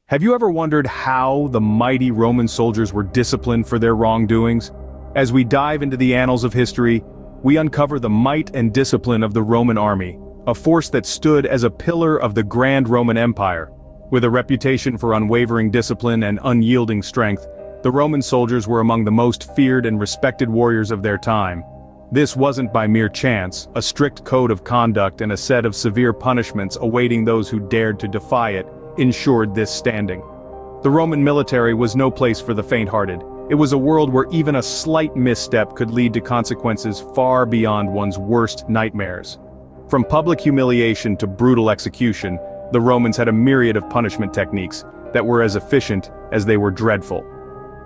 Have you ever wondered how the mighty Roman soldiers were disciplined for their wrongdoings? As we dive into the annals of history, we uncover the might and discipline of the Roman army, a force that stood as a pillar of the grand Roman Empire. With a reputation for unwavering discipline and unyielding strength, the Roman soldiers were among the most feared and respected warriors of their time. This wasn't by mere chance. A strict code of conduct and a set of severe punishments awaiting those who dared to defy it ensured this standing. The Roman military was no place for the faint-hearted. It was a world where even a slight misstep could lead to consequences far beyond one's worst nightmares. From public humiliation to brutal execution, the Romans had a myriad of punishment techniques that were as efficient as they were dreadful.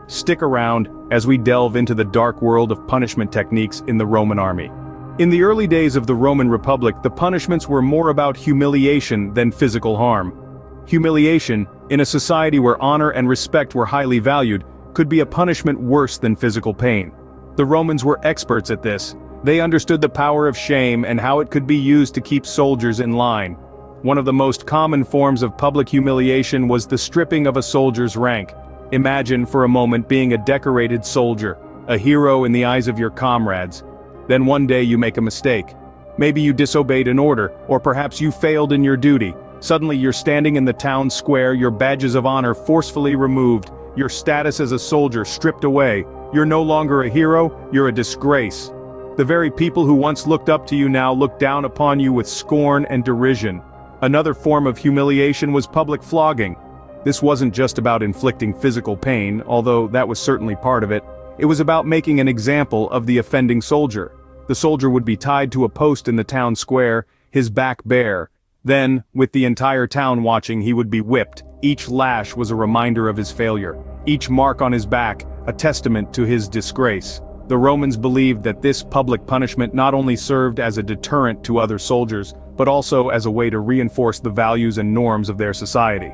Stick around as we delve into the dark world of punishment techniques in the Roman army. In the early days of the Roman Republic, the punishments were more about humiliation than physical harm. Humiliation, in a society where honor and respect were highly valued, could be a punishment worse than physical pain. The Romans were experts at this. They understood the power of shame and how it could be used to keep soldiers in line. One of the most common forms of public humiliation was the stripping of a soldier's rank. Imagine for a moment being a decorated soldier, a hero in the eyes of your comrades. Then one day you make a mistake. Maybe you disobeyed an order, or perhaps you failed in your duty. Suddenly you're standing in the town square, your badges of honor forcefully removed, your status as a soldier stripped away. You're no longer a hero, you're a disgrace. The very people who once looked up to you now look down upon you with scorn and derision. Another form of humiliation was public flogging. This wasn't just about inflicting physical pain, although that was certainly part of it. It was about making an example of the offending soldier. The soldier would be tied to a post in the town square, his back bare. Then, with the entire town watching, he would be whipped. Each lash was a reminder of his failure. Each mark on his back, a testament to his disgrace. The Romans believed that this public punishment not only served as a deterrent to other soldiers, but also as a way to reinforce the values and norms of their society.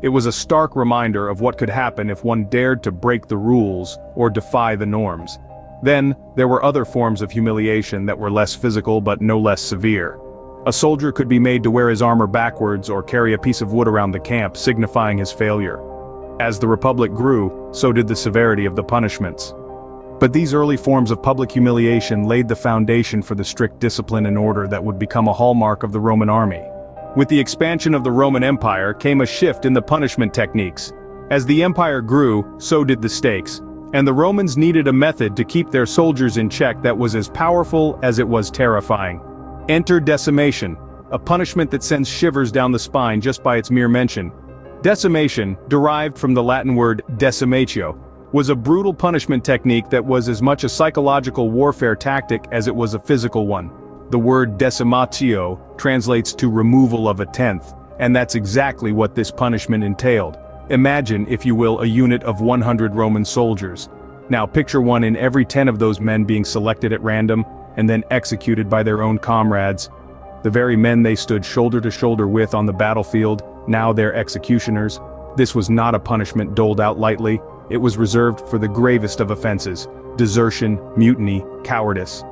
It was a stark reminder of what could happen if one dared to break the rules or defy the norms. Then, there were other forms of humiliation that were less physical but no less severe. A soldier could be made to wear his armor backwards or carry a piece of wood around the camp, signifying his failure. As the Republic grew, so did the severity of the punishments. But these early forms of public humiliation laid the foundation for the strict discipline and order that would become a hallmark of the Roman army. With the expansion of the Roman Empire came a shift in the punishment techniques. As the empire grew, so did the stakes, and the Romans needed a method to keep their soldiers in check that was as powerful as it was terrifying. Enter decimation, a punishment that sends shivers down the spine just by its mere mention. Decimation, derived from the Latin word decimatio, was a brutal punishment technique that was as much a psychological warfare tactic as it was a physical one. The word decimatio translates to removal of a tenth, and that's exactly what this punishment entailed. Imagine, if you will, a unit of 100 Roman soldiers. Now picture one in every 10 of those men being selected at random, and then executed by their own comrades. The very men they stood shoulder to shoulder with on the battlefield, now their executioners. This was not a punishment doled out lightly. It was reserved for the gravest of offenses: desertion, mutiny, cowardice.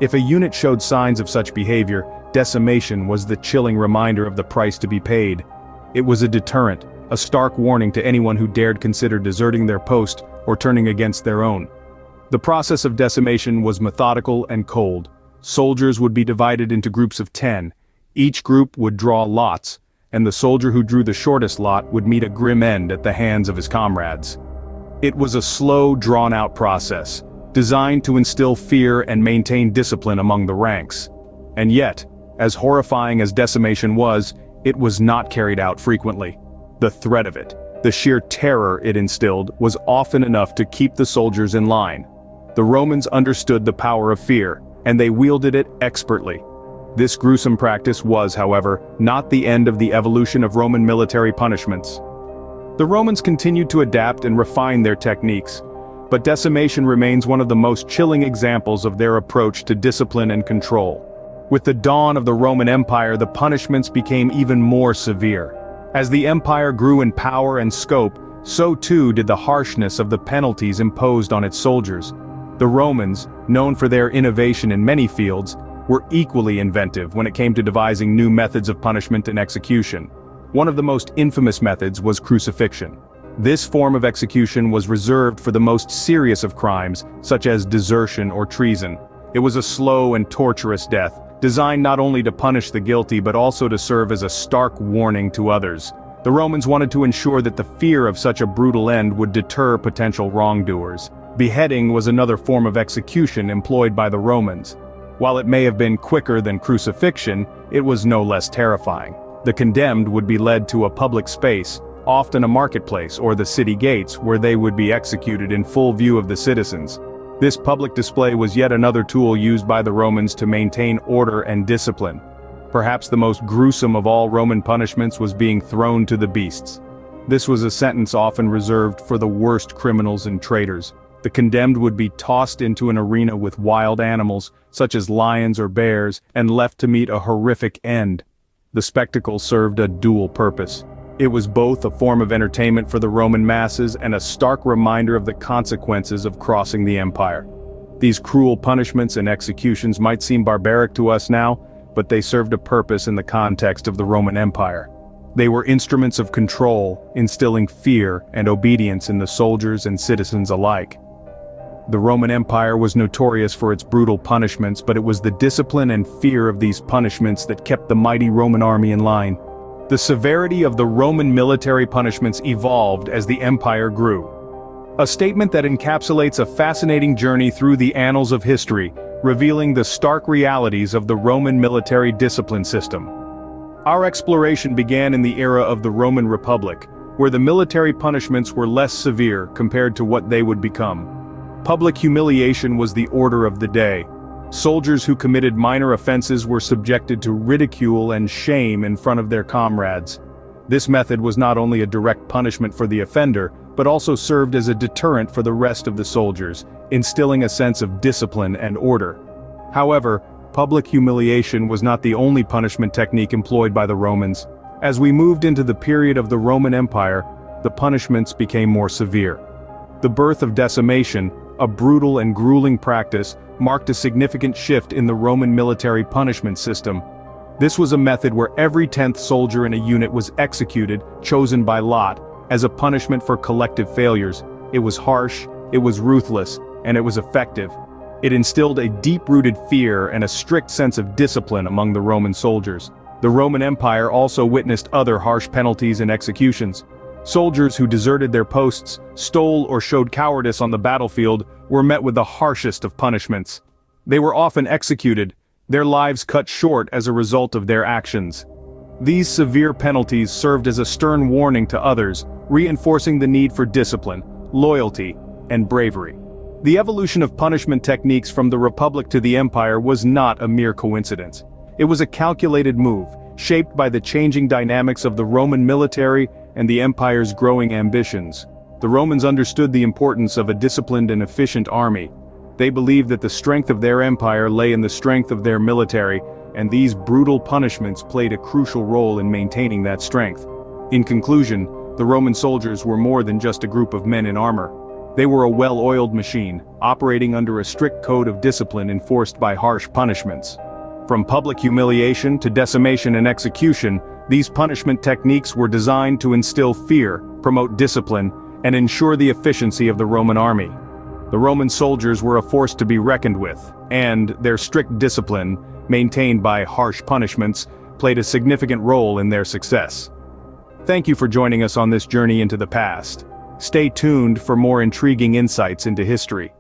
If a unit showed signs of such behavior, decimation was the chilling reminder of the price to be paid. It was a deterrent, a stark warning to anyone who dared consider deserting their post or turning against their own. The process of decimation was methodical and cold. Soldiers would be divided into groups of 10. Each group would draw lots, and the soldier who drew the shortest lot would meet a grim end at the hands of his comrades. It was a slow, drawn-out process, designed to instill fear and maintain discipline among the ranks. And yet, as horrifying as decimation was, it was not carried out frequently. The threat of it, the sheer terror it instilled, was often enough to keep the soldiers in line. The Romans understood the power of fear, and they wielded it expertly. This gruesome practice was, however, not the end of the evolution of Roman military punishments. The Romans continued to adapt and refine their techniques, but decimation remains one of the most chilling examples of their approach to discipline and control. With the dawn of the Roman Empire, the punishments became even more severe. As the empire grew in power and scope, so too did the harshness of the penalties imposed on its soldiers. The Romans, known for their innovation in many fields, were equally inventive when it came to devising new methods of punishment and execution. One of the most infamous methods was crucifixion. This form of execution was reserved for the most serious of crimes, such as desertion or treason. It was a slow and torturous death, designed not only to punish the guilty but also to serve as a stark warning to others. The Romans wanted to ensure that the fear of such a brutal end would deter potential wrongdoers. Beheading was another form of execution employed by the Romans. While it may have been quicker than crucifixion, it was no less terrifying. The condemned would be led to a public space, often a marketplace or the city gates, where they would be executed in full view of the citizens. This public display was yet another tool used by the Romans to maintain order and discipline. Perhaps the most gruesome of all Roman punishments was being thrown to the beasts. This was a sentence often reserved for the worst criminals and traitors. The condemned would be tossed into an arena with wild animals, such as lions or bears, and left to meet a horrific end. The spectacle served a dual purpose. It was both a form of entertainment for the Roman masses and a stark reminder of the consequences of crossing the empire. These cruel punishments and executions might seem barbaric to us now, but they served a purpose in the context of the Roman Empire. They were instruments of control, instilling fear and obedience in the soldiers and citizens alike. The Roman Empire was notorious for its brutal punishments, but it was the discipline and fear of these punishments that kept the mighty Roman army in line. The severity of the Roman military punishments evolved as the empire grew. A statement that encapsulates a fascinating journey through the annals of history, revealing the stark realities of the Roman military discipline system. Our exploration began in the era of the Roman Republic, where the military punishments were less severe compared to what they would become. Public humiliation was the order of the day. Soldiers who committed minor offenses were subjected to ridicule and shame in front of their comrades. This method was not only a direct punishment for the offender, but also served as a deterrent for the rest of the soldiers, instilling a sense of discipline and order. However, public humiliation was not the only punishment technique employed by the Romans. As we moved into the period of the Roman Empire, the punishments became more severe. The birth of decimation, a brutal and grueling practice, marked a significant shift in the Roman military punishment system. This was a method where every 10th soldier in a unit was executed, chosen by lot, as a punishment for collective failures. It was harsh, it was ruthless, and it was effective. It instilled a deep-rooted fear and a strict sense of discipline among the Roman soldiers. The Roman Empire also witnessed other harsh penalties and executions. Soldiers who deserted their posts, stole or showed cowardice on the battlefield, were met with the harshest of punishments. They were often executed, their lives cut short as a result of their actions. These severe penalties served as a stern warning to others, reinforcing the need for discipline, loyalty, and bravery. The evolution of punishment techniques from the Republic to the Empire was not a mere coincidence. It was a calculated move, shaped by the changing dynamics of the Roman military and the Empire's growing ambitions. The Romans understood the importance of a disciplined and efficient army. They believed that the strength of their empire lay in the strength of their military, and these brutal punishments played a crucial role in maintaining that strength. In conclusion, the Roman soldiers were more than just a group of men in armor. They were a well-oiled machine, operating under a strict code of discipline enforced by harsh punishments. From public humiliation to decimation and execution, these punishment techniques were designed to instill fear, promote discipline, and ensure the efficiency of the Roman army. The Roman soldiers were a force to be reckoned with, and their strict discipline, maintained by harsh punishments, played a significant role in their success. Thank you for joining us on this journey into the past. Stay tuned for more intriguing insights into history.